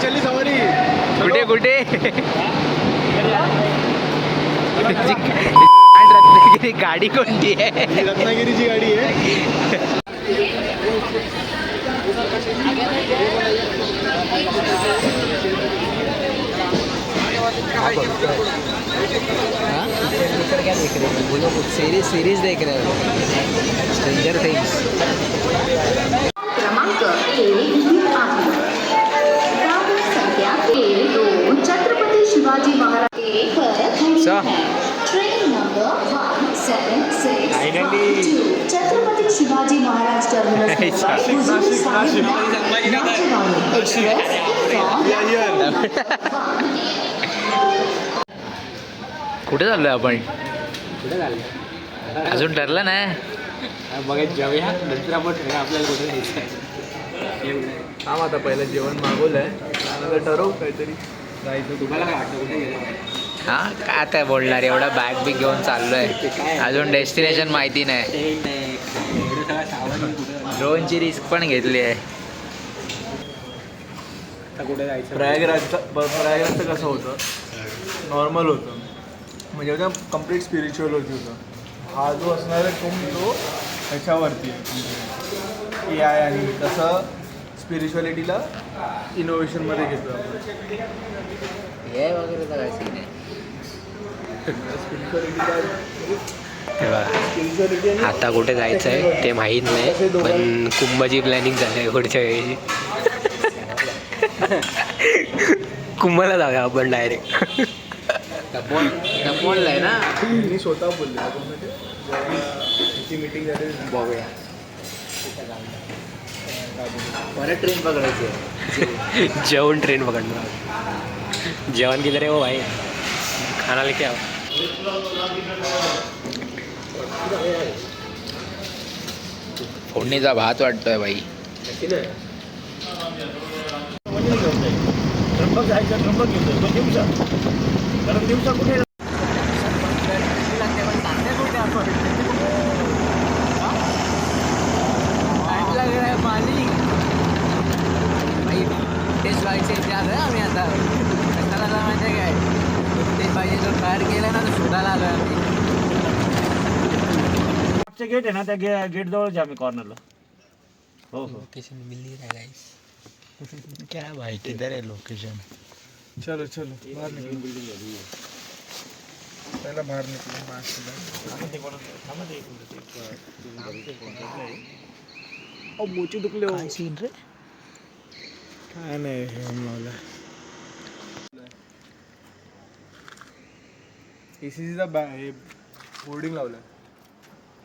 चली सवारी कुठे कुठे रत्नागिरी गाडी कोणती आहे? रत्नागिरीची गाडी आहे. सीरीज देख रहे हो स्ट्रेंजर थिंग्स. क्रमांक 1 आहे. संख्या 2 Chhatrapati Shivaji Maharaj train number 176 Chhatrapati Shivaji Maharaj terminus कुठे चाललोय आपण? अजून ठरलं नाही. बघा जाऊया नंतर आपण ठरवूया आपल्याला कुठे जायचं. थांब आता पहिलं जेवण मागवलंय त्यानंतर ठरवू काहीतरी जायचं. तुम्हाला काय वाटतं कुठे गेलं? हा काय आता बोलणार, एवढा बॅग बिग घेऊन चाललोय, अजून डेस्टिनेशन माहिती नाही. ड्रोनची रिस्क पण घेतली आहे. कुठे जायचं? प्रयागराजचं कसं होतं, नॉर्मल होतं म्हणजे एकदम कम्प्लीट स्पिरिच्युअल होतं. हा जो असणार आहे तो ह्याच्यावरती ए आय आणि तसं स्पिरिच्युअलिटीला इनोव्हेशनमध्ये घेतो आपण. आता कुठे जायचं आहे ते माहीत नाही, पण कुंभची प्लॅनिंग झाली आहे पुढच्या वेळी. कुंभला जाऊया आपण डायरेक्ट. बोललाय ना मी स्वतः बोलले मीटिंग झाली बघूया. परत ट्रेन पकडायची. जेवण ट्रेन पकडणार. जेवण किधर है वो भाई, खाना लेके आओ. फोडणीचा भात वाटतोय बाई. त्र्यंबक जायचं, त्र्यंबक घेतो पण दिवसा कारण दिवसा कुठे टेस्ट व्हायचे आलोय आम्ही आता. कशाला माहिती काय टेस्ट पाहिजे, जर बाहेर गेलं ना तर शोधायला आलोय आम्ही. गेट आहे ना त्या गेट जवळच आम्ही कॉर्नरला. हो हो लोकेशन मिली है गाइस. क्या भाई किधर है लोकेशन? चलो चलो बाहर निकलो. पहिला बाहेर निकलो. मोची दुखले हो. काय सीन रे? काय नाही हेम लावला. एसीसीचा हे बोर्डिंग लावलं.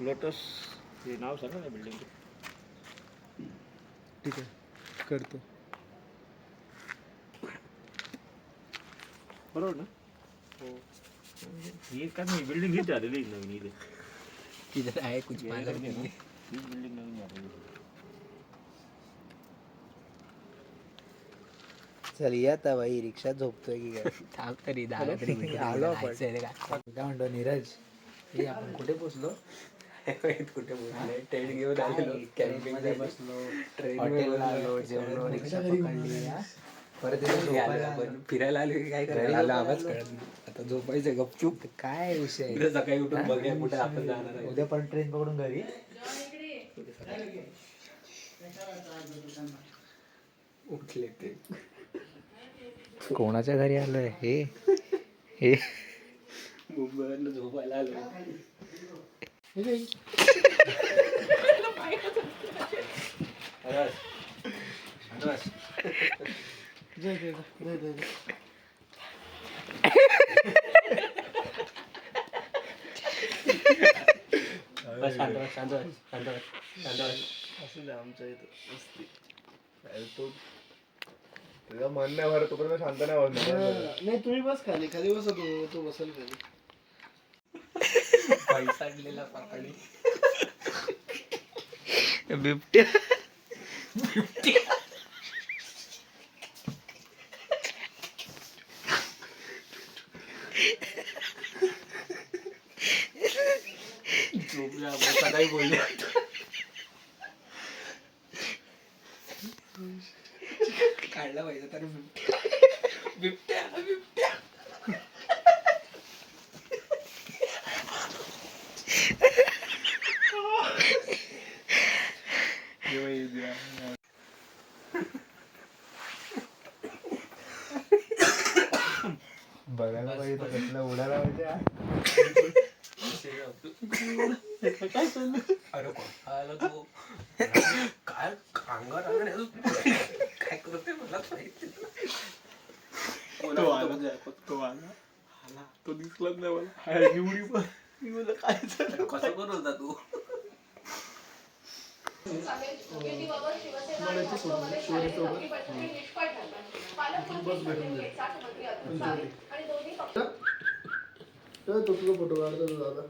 लोटस हे नाव सांगा ना बिल्डिंग. ठीक आहे करतो. बरोबर ना? हो. ही काय मी बिल्डिंग घेते आलेली नवीन इथे. किधर आहे कुछ मालूम नहीं. ही बिल्डिंग नवीन आलेली. चल या आता बाई, रिक्षा झोपतोय की काय? थांब तरी 10 तरी मिनिटं. आलो आपण. जायचं आहे रे काय? काय म्हणतो नीरज, हे आपण कुठे पोचलो? कुठे बोलले? टेंट घेऊन आलेलो, कॅम्पिंग मध्ये बसलो, हॉटेलला आलो, जेवलो, रिक्षा पकडली. परत इथे झोपायला आपण फिरायला आलो की काय करायला आलो आवाज कळत नाही. आता झोपायचं गपचूप. काय विषय आहे? उद्या सकाळी उठून बघूया कुठे आपण जाणार आहे. उद्या पण ट्रेन पकडून घरी. उठले ते कोणाच्या घरी आलोय हे? हे मुंबईवरनं झोपायला आलो. आमच्या इथं तुझं मन नाही भरत तोपर्यंत शांत नाही होणार. नाही तुम्ही बस खाली खाली बसा. तो बसेल खाली. पैसाडलेला पाकडी बिबट्या. सकाळी बोलले काढला पाहिजे तर बिबट्या बिबट्या बघायला पाहिजे तर कसला उडायला पाहिजे. काय चाललं? अरे आला तो काय अंगावर आलं नाही काय करते मला माहिती. तो आला तो दिसलाच नाही मला. एवढी पण मी बोललं काय झालं. कसं करत होता तू तो तुझा फोटो काढतो दादा.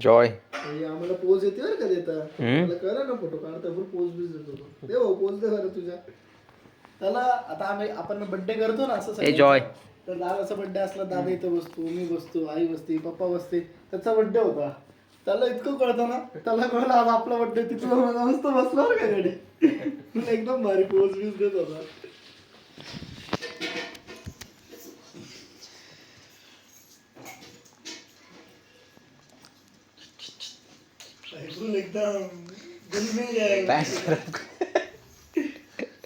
जॉय आम्हाला पोज येते बरं का देता. मला करा ना फोटो काढता पोज बीज देतो. दे भाऊ पोज दे बरं तुझ्या. त्याला आता आपण बर्थडे करतो ना असं जॉय. तर दादाचा बर्थडे असला दादा इथं बसतो, मी बसतो, आई बसते, पप्पा बसते. त्याचा बर्थडे होता. त्याला इतकं कळतं ना, त्याला कळलं आज आपला बर्थडे तिथलं मस्त बसणार का गाडी. एकदम भारी पोज बीज देत होता. एकदम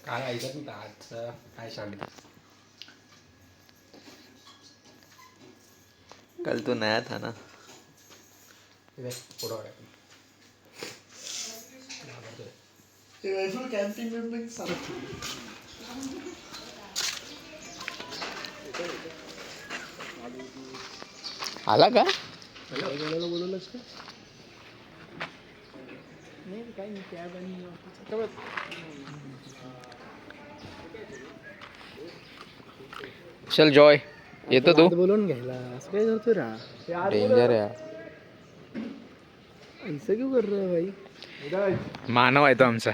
काय ऐकत नाही आजचं काय सांग. कल तो नया था ना. फोटो कॅम्पिंग आला का? बोलवलंच का? चल जॉय येतो तू. बोलवून घ्यायला असं काय करतो रा. डेंजर आहे ऐसा क्यों कर रहा है भाई. मानव आहे तो आमचा.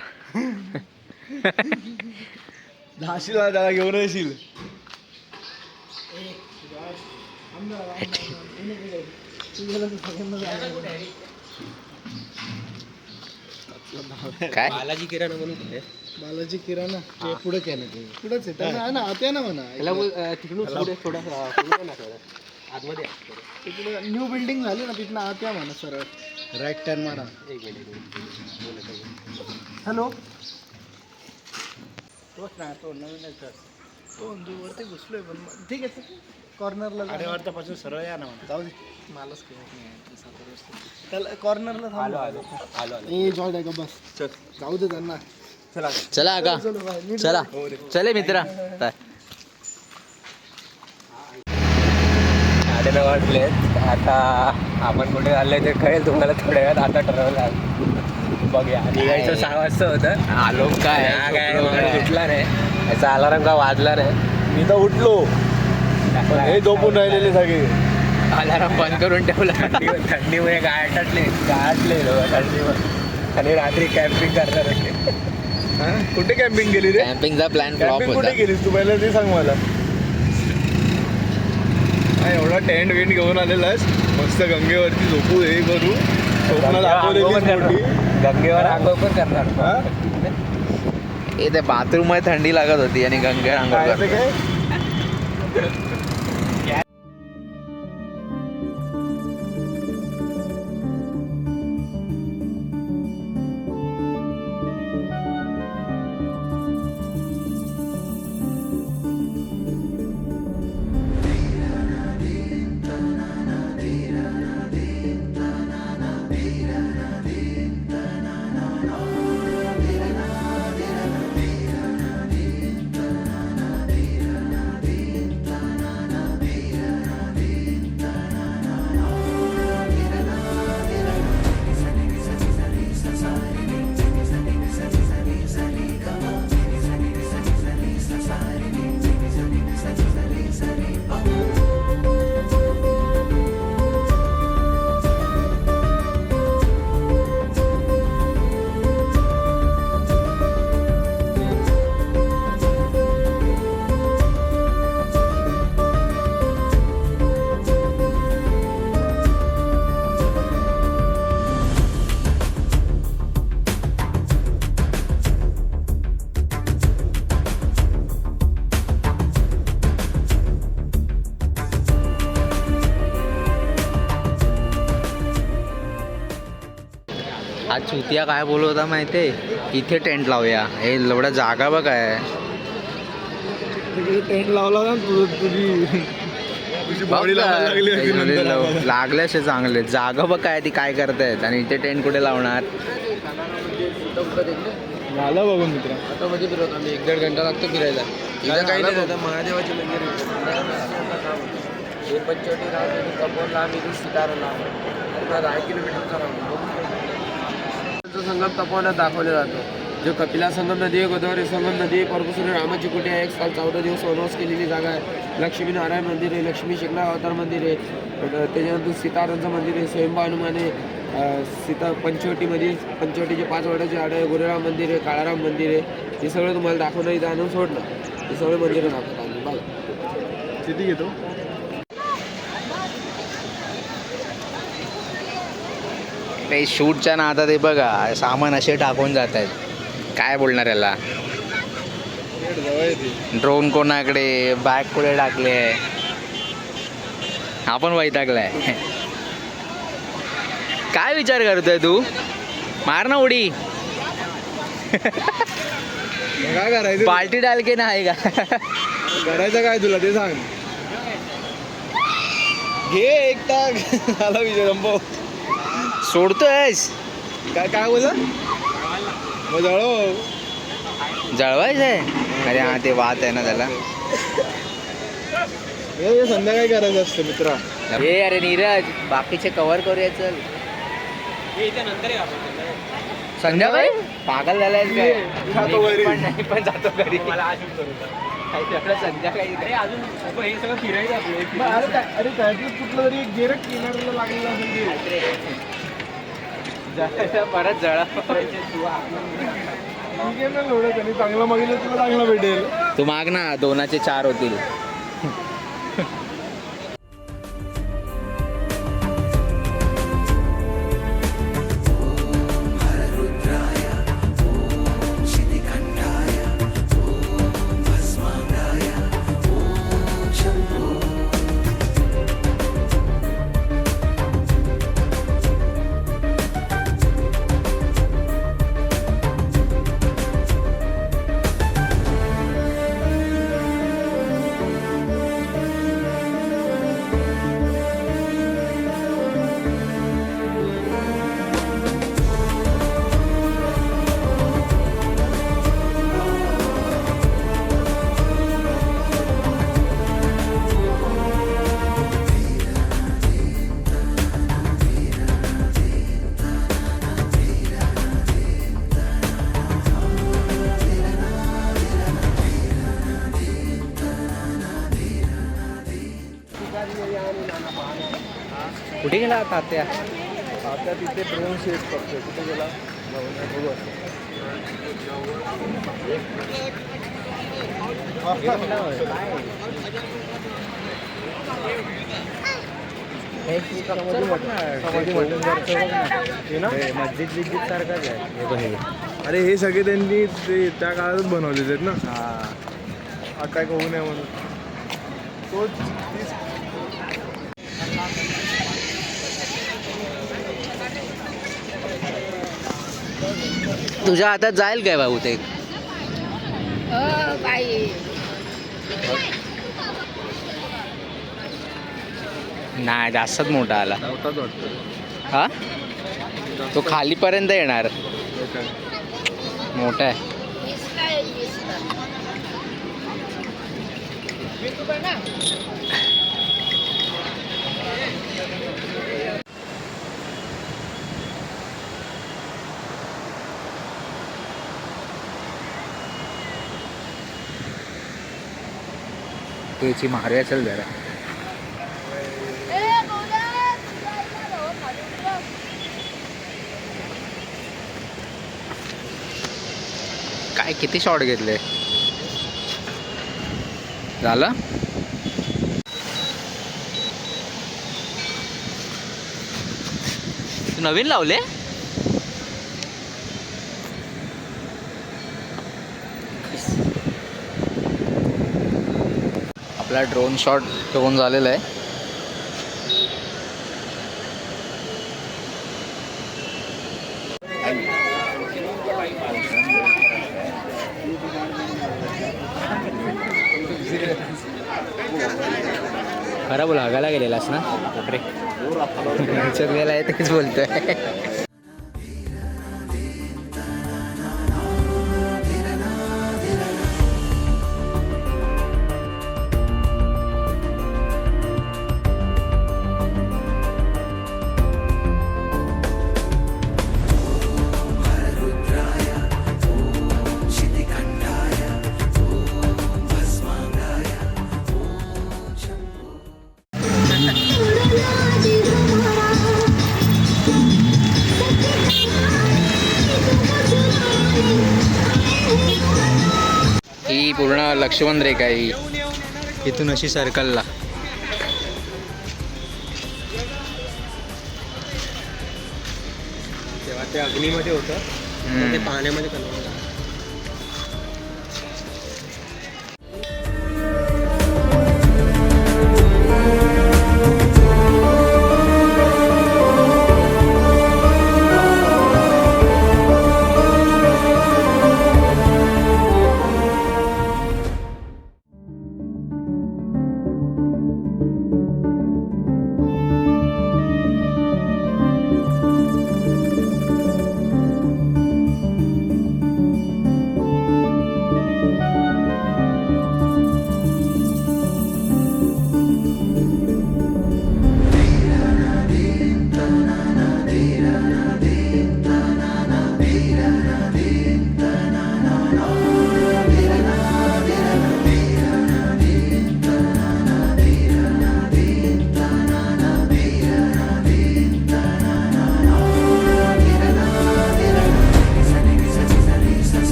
झाशील त्याला घेऊन येशील. काय बालाजी किराणा म्हणून कुठे बालाजी किराणा ते पुढे काय ना ते पुढेच आहे त्याला ना आत्या ना म्हणा. तिकडून थोडा आतमध्ये तिकडे न्यू बिल्डिंग झाली ना तिथनं आत्या म्हणा सरळ राईट टर्न मारा. एक मिनिट हॅलो तोच ना तो नवीन तो वरती घुसलोय पण ठीक आहे कॉर्नरला अरे वाटतापासून सरळ या ना म्हणा. जाऊ दे मलाच कळत नाही त्याला कॉर्नरला थांब. आलो ए जॉय का बस चल जाऊ दे त्यांना. चला का चला चले मित्रा. साडे वाजले आता आपण कुठे चाललोय ते कळेल तुम्हाला थोड्या वेळात. आता ठरवलं बघूया. निघायचं 6 वाजता होतं. आलो काय उठला नाही याचा अलार्म का वाजला नाही. मी तर उठलो हे झोपून राहिलेले सगळे. अलार्म बंद करून ठेवला. थंडीमुळे गाठले थंडीवर आणि रात्री कॅम्पिंग करणार होते. कुठे कॅम्पिंग केली रे. कॅम्पिंगचा प्लॅन फ्लॉप कॅम्पिंग होता. कुठे केलीस तू पहिला ते सांग मला. एवढा टेंट वेंट घेऊन आलेला आहेस मस्त गंगेवरती झोपू हे करू. स्वप्न दाखवलेली मोठी. गंगेवर आंघोळ पण करणार. ते बाथरूम मध्ये थंडी लागत होती आणि गंगेवर आंघोळ काय करतो. काय चुतिया काय बोलत होता माहितीये, इथे टेंट लावूया. हे एवढा जागा बघ आहे. टेंट लावला ना तुझी बॉडी लावायला लागली होती नंतर आम्हाला. लागल्याशे चांगले. जागा बघ काय ती काय करतायत आणि इथे टेंट कुठे लावणार. झालं बघून मित्र. आता मध्ये फिरवतो आम्ही 1-1.5 घंटा लागतो फिरायला. इथं काही नाही आता महादेवाचे मंदिर हे पंचवटी राहतो कपोरला आम्ही सिताराला 10 किलोमीटरचा राहतो. संगम तपोवनात दाखवला जातो. जो कपिला संगम नदी आहे, गोदावरी संगम नदी आहे, परमेश्वरी रामाची कुटी आहे. 1 साल 14 दिवस वनवास केलेली जागा आहे. लक्ष्मीनारायण मंदिर आहे, लक्ष्मी शिकला अवतार मंदिर आहे. त्याच्यानंतर सीतारामचं मंदिर आहे, स्वयंभू हनुमान आहे. सीता पंचवटीमध्ये पंचवटीचे 5 वडाचे झाड आहे, गुरुराम मंदिर आहे, काळाराम मंदिर आहे. हे सगळं तुम्हाला दाखवणं इथं आणून सोडलं. हे सगळे मंदिरं दाखवतो आम्ही. बघा किती घेतो. ते शूटच्या नादात ते बघा सामान असे टाकून जात आहेत. काय बोलणार याला. ड्रोन कोणाकडे, बॅग कुठे टाकले, आपण वैतागलाय. काय विचार करतोय तू. मार ना उडी. काय करायचं. पार्टी डाल के ना आहे का. करायचं काय तुला ते सांग. घे एक टाक. झाला विजय संभव. सोडतोयस. काय काय बोला मग जळव. जळवायचंय. अरे हा ते वाद आहे ना त्याला. हे संध्याकाळी करायचं असतं मित्रा. हे अरे नीरज बाकीचे कव्हर करूया चल. संध्याकाळी पागल झालाय काय. जातो घरी. नाही पण जातो घरी. संध्याकाळी अजून हे सगळं फिरायचं आपलं. अरे त्यातलं कुठलं तरी गेर किनाऱ्याला लागलेलं असेल ते. परत जळा. ठीक आहे ना एवढं त्यांनी चांगलं मागितलं तुला चांगलं भेटेल. तू माग ना 2चे 4 होतील. कुठे गेला तात्या. आता तिथे ड्रोन सेट करतोय. कुठे गेला बघू. मस्जिद विस्जिद सारखाच आहे. अरे हे सगळे त्यांनी ते त्या काळातच बनवलेले आहेत ना. अटॅक होऊ नये म्हणून. तुझ्या हातात जाईल काय भाऊ ते. नाही जास्तच मोठा आला. मोठाच वाटतं. हा तो खालीपर्यंत येणार. मोठा आहे. त्याची मारूया चल जरा. काय किती शॉट घेतले. झालं. तू नवीन लावले. आपला ड्रोन शॉट घेऊन झालेला आहे. खरा बोल हागायला गेलेलास ना बापरे चुकलेला आहे तेच बोलतोय ही पूर्ण लक्ष्मण रेखा आहे इथून अशी सर्कलला तेव्हा ते अग्नीमध्ये होतं ते पाण्यामध्ये कन्वर्ट झालं.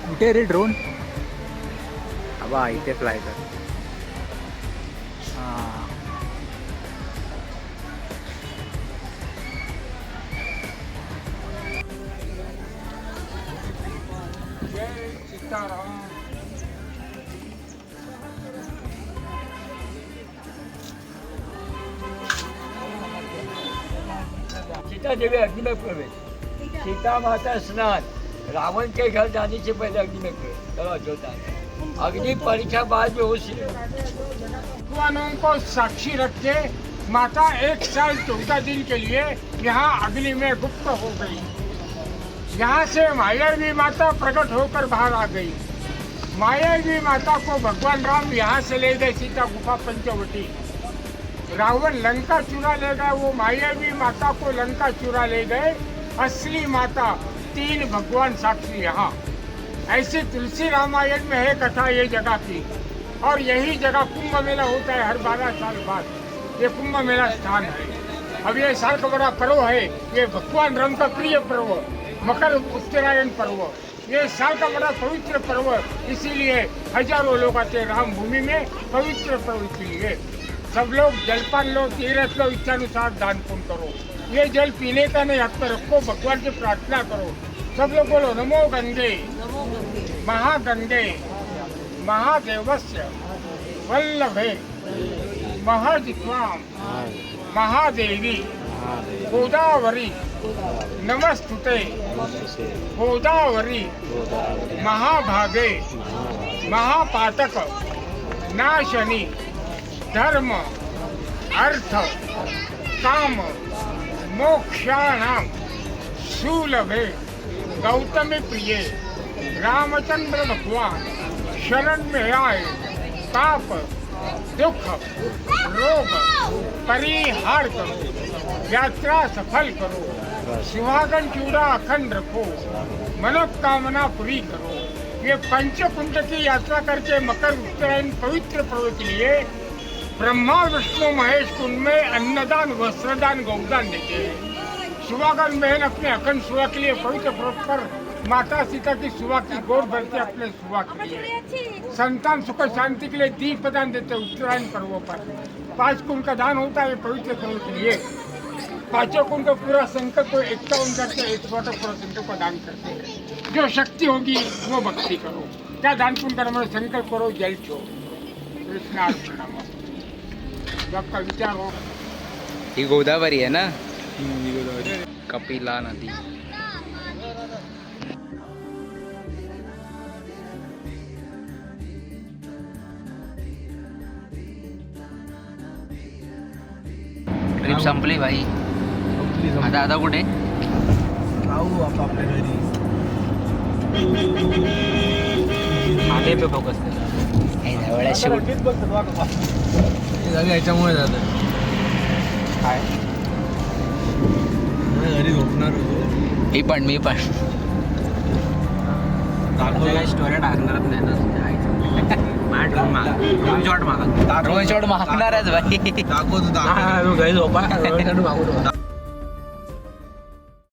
कुठे रे ड्रोन अबा इथे फ्लाय कर हां सीता देवी अग्नि में प्रवेश, सीता माता स्नान, रावण के घर जाने से पहले अग्नि में प्रवेश। चलो अयोध्या में अग्नि परीक्षा बाद में हो भगवानों को साक्षी रख के माता 1 साल 14 दिन के लिए यहाँ अग्नि में गुप्त हो गई। यहाँ से मायावी माता प्रकट होकर बाहर आ गई। मायावी माता को भगवान राम यहाँ से ले गए सीता गुफा पंचवटी। रावण लंका चुरा ले गए, वो मायावी माता को लंका चुरा ले गए। असली माता 3 भगवान साक्षी यहाँ। ऐसी तुलसी रामायण में है कथा ये जगह की। और यही जगह कुंभ मेला होता है हर 12 साल बाद। ये कुंभ मेला स्थान है। अब ये साल का बड़ा पर्व है, ये भगवान राम का प्रिय पर्व, मकर उत्तरायण पर्व। ये साल का बड़ा पवित्र पर्व, इसीलिए हजारों लोग आते हैं राम भूमि में। पवित्र पर्व इसीलिए सब लोग जलपान लो, तीर्थ लो, इच्छानुसार दान पुण्य करो। ये जल पीने का नहीं, हाथ पर रखो, भगवान से प्रार्थना करो। सब लोग बोलो नमो गंगे महागंगे महादेवस्य वल्लभे महाजित्वाम महादेवी गोदावरी नमस्तुते गोदावरी महाभागे महापातक नाशनी धर्म अर्थ काम मोक्षाणां सुलभे गौतमी प्रिये रामचंद्र भगवान शरण में आए पाप दुख रोग परिहार करो यात्रा सफल करो सुहागन चूड़ा अखंड रखो मनोकामना पूरी करो। ये पंचकुंड की यात्रा करके मकर उत्तरायण पवित्र पर्व के लिए ब्रह्मा विष्णु महेश कुंड में अन्नदान वस्त्रदान गौदान देते हैं। सुहागन बहन अपने अखंड सुहा के लिए पवित्र पर्व पर माता सीता की सुहा की गोद भरते अपने सुहा के लिए। संतान सुख शांति के लिए दीप प्रदान देते उत्तरायण पर्वों पर। 5 कुंड का दान होता है पवित्र पर्व के लिए। 5 कुंड का पूरा संकल्प को 51 करके 100 संकल्प का दान करते हैं। जो शक्ति होगी वो भक्ति करो, क्या दान पुण्य कर्म संकल्प करो, जल छो। कृष्णार्पणम। आपका विचार हो। ही गोदावरी है ना, कपिला नदी। ट्रिप संपली भाई, आता आता कुठे जाऊ आपल्या घरी. आगे पे फोकस कर. लगेच बघतो बघा. हे सगळं याच्यामुळे झालं. काय मी घरी झोपणार होतो. मी पण काही स्टोरी टाकणारच नाही ना. शॉट मागणारच भाई. दाखवतो. घरी झोपा. मागू